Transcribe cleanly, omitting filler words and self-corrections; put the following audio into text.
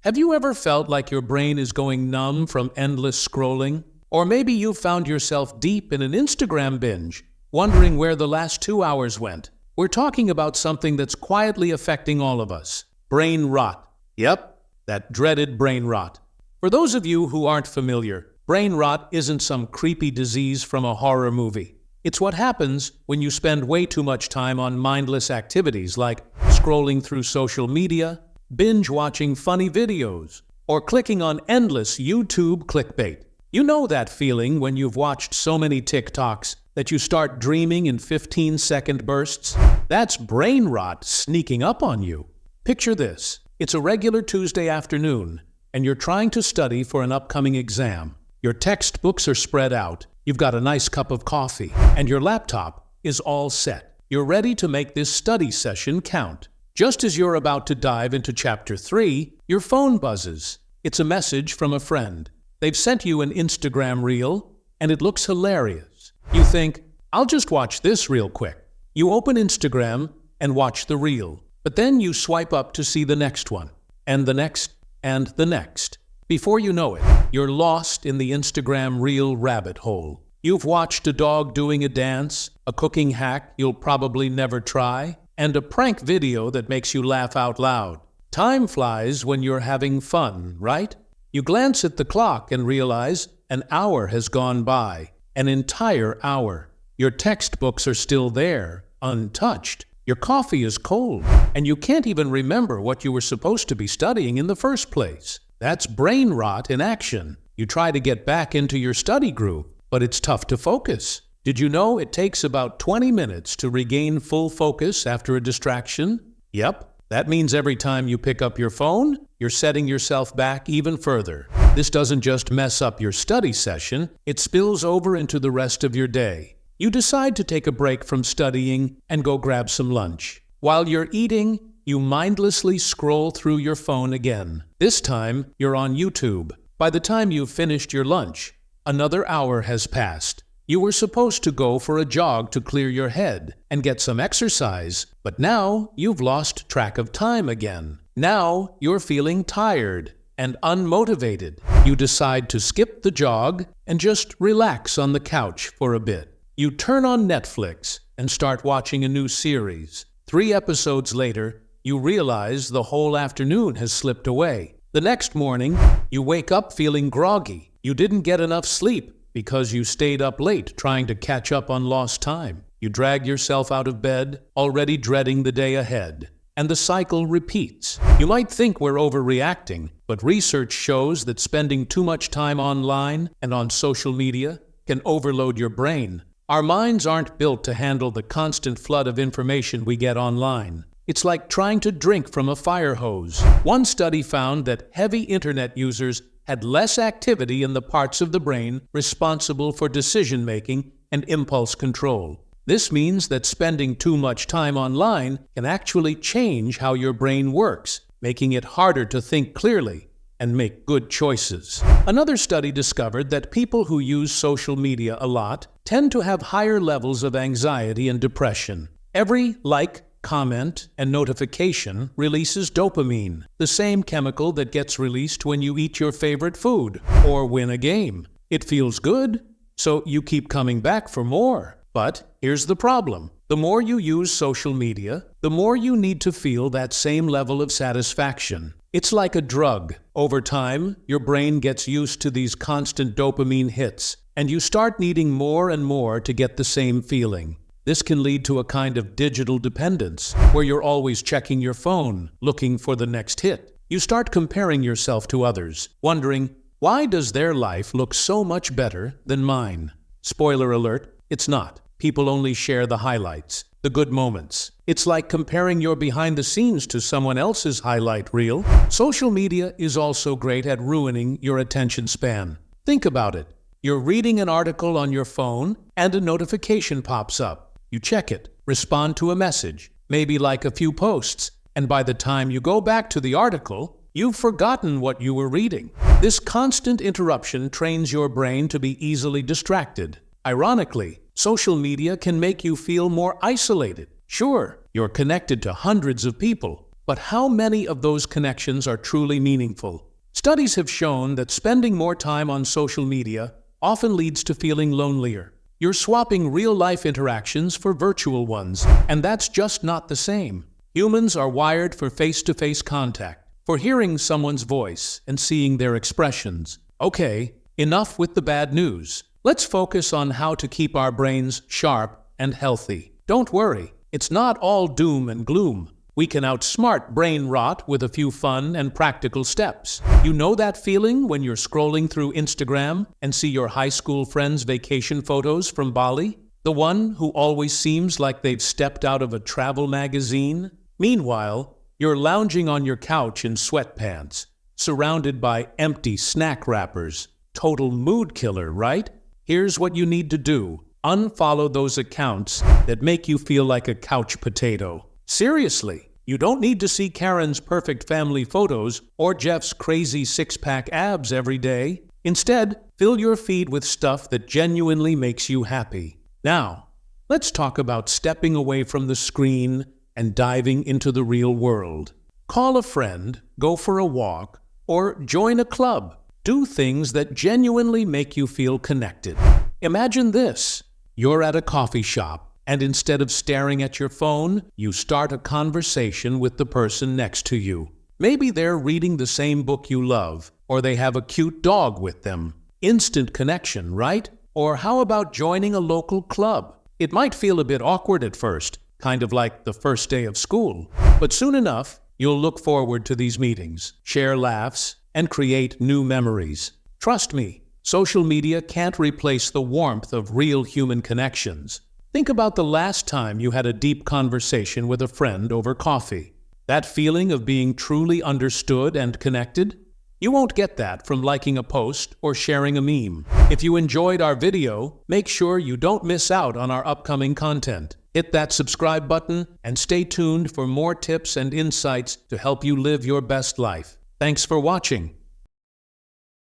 Have you ever felt like your brain is going numb from endless scrolling? Or maybe you found yourself deep in an Instagram binge, wondering where the last 2 hours went. We're talking about something that's quietly affecting all of us. Brain rot. Yep, that dreaded brain rot. For those of you who aren't familiar, brain rot isn't some creepy disease from a horror movie. It's what happens when you spend way too much time on mindless activities like scrolling through social media, binge-watching funny videos, or clicking on endless YouTube clickbait. You know that feeling when you've watched so many TikToks that you start dreaming in 15-second bursts? That's brain rot sneaking up on you. Picture this. It's a regular Tuesday afternoon, and you're trying to study for an upcoming exam. Your textbooks are spread out, you've got a nice cup of coffee, and your laptop is all set. You're ready to make this study session count. Just as you're about to dive into Chapter 3, your phone buzzes. It's a message from a friend. They've sent you an Instagram reel, and it looks hilarious. You think, I'll just watch this real quick. You open Instagram and watch the reel, but then you swipe up to see the next one, and the next, and the next. Before you know it, you're lost in the Instagram reel rabbit hole. You've watched a dog doing a dance, a cooking hack you'll probably never try, and a prank video that makes you laugh out loud. Time flies when you're having fun, right? You glance at the clock and realize an hour has gone by. An entire hour. Your textbooks are still there, untouched. Your coffee is cold, and you can't even remember what you were supposed to be studying in the first place. That's brain rot in action. You try to get back into your study groove, but it's tough to focus. Did you know it takes about 20 minutes to regain full focus after a distraction? Yep, that means every time you pick up your phone, you're setting yourself back even further. This doesn't just mess up your study session, it spills over into the rest of your day. You decide to take a break from studying and go grab some lunch. While you're eating, you mindlessly scroll through your phone again. This time, you're on YouTube. By the time you've finished your lunch, another hour has passed. You were supposed to go for a jog to clear your head and get some exercise, but now you've lost track of time again. Now you're feeling tired and unmotivated. You decide to skip the jog and just relax on the couch for a bit. You turn on Netflix and start watching a new series. 3 episodes later, you realize the whole afternoon has slipped away. The next morning, you wake up feeling groggy. You didn't get enough sleep because you stayed up late trying to catch up on lost time. You drag yourself out of bed, already dreading the day ahead. And the cycle repeats. You might think we're overreacting, but research shows that spending too much time online and on social media can overload your brain. Our minds aren't built to handle the constant flood of information we get online. It's like trying to drink from a fire hose. One study found that heavy internet users had less activity in the parts of the brain responsible for decision-making and impulse control. This means that spending too much time online can actually change how your brain works, making it harder to think clearly and make good choices. Another study discovered that people who use social media a lot tend to have higher levels of anxiety and depression. Every like, comment, and notification releases dopamine, the same chemical that gets released when you eat your favorite food or win a game. It feels good, so you keep coming back for more. But here's the problem. The more you use social media, the more you need to feel that same level of satisfaction. It's like a drug. Over time, your brain gets used to these constant dopamine hits, and you start needing more and more to get the same feeling. This can lead to a kind of digital dependence, where you're always checking your phone, looking for the next hit. You start comparing yourself to others, wondering, why does their life look so much better than mine? Spoiler alert, it's not. People only share the highlights, the good moments. It's like comparing your behind the scenes to someone else's highlight reel. Social media is also great at ruining your attention span. Think about it. You're reading an article on your phone and a notification pops up. You check it, respond to a message, maybe like a few posts, and by the time you go back to the article, you've forgotten what you were reading. This constant interruption trains your brain to be easily distracted. Ironically, social media can make you feel more isolated. Sure, you're connected to hundreds of people, But how many of those connections are truly meaningful? Studies have shown that spending more time on social media often leads to feeling lonelier. You're swapping real-life interactions for virtual ones, and that's just not the same. Humans are wired for face-to-face contact, for hearing someone's voice and seeing their expressions. Okay, enough with the bad news. Let's focus on how to keep our brains sharp and healthy. Don't worry, it's not all doom and gloom. We can outsmart brain rot with a few fun and practical steps. You know that feeling when you're scrolling through Instagram and see your high school friends' vacation photos from Bali? The one who always seems like they've stepped out of a travel magazine? Meanwhile, you're lounging on your couch in sweatpants, surrounded by empty snack wrappers. Total mood killer, right? Here's what you need to do. Unfollow those accounts that make you feel like a couch potato. Seriously, you don't need to see Karen's perfect family photos or Jeff's crazy six-pack abs every day. Instead, fill your feed with stuff that genuinely makes you happy. Now, let's talk about stepping away from the screen and diving into the real world. Call a friend, go for a walk, or join a club. Do things that genuinely make you feel connected. Imagine this. You're at a coffee shop, and instead of staring at your phone, you start a conversation with the person next to you. Maybe they're reading the same book you love, or they have a cute dog with them. Instant connection, right? Or how about joining a local club? It might feel a bit awkward at first, kind of like the first day of school. But soon enough, you'll look forward to these meetings, share laughs, and create new memories. Trust me, social media can't replace the warmth of real human connections. Think about the last time you had a deep conversation with a friend over coffee. That feeling of being truly understood and connected? You won't get that from liking a post or sharing a meme. If you enjoyed our video, make sure you don't miss out on our upcoming content. Hit that subscribe button and stay tuned for more tips and insights to help you live your best life. Thanks for watching.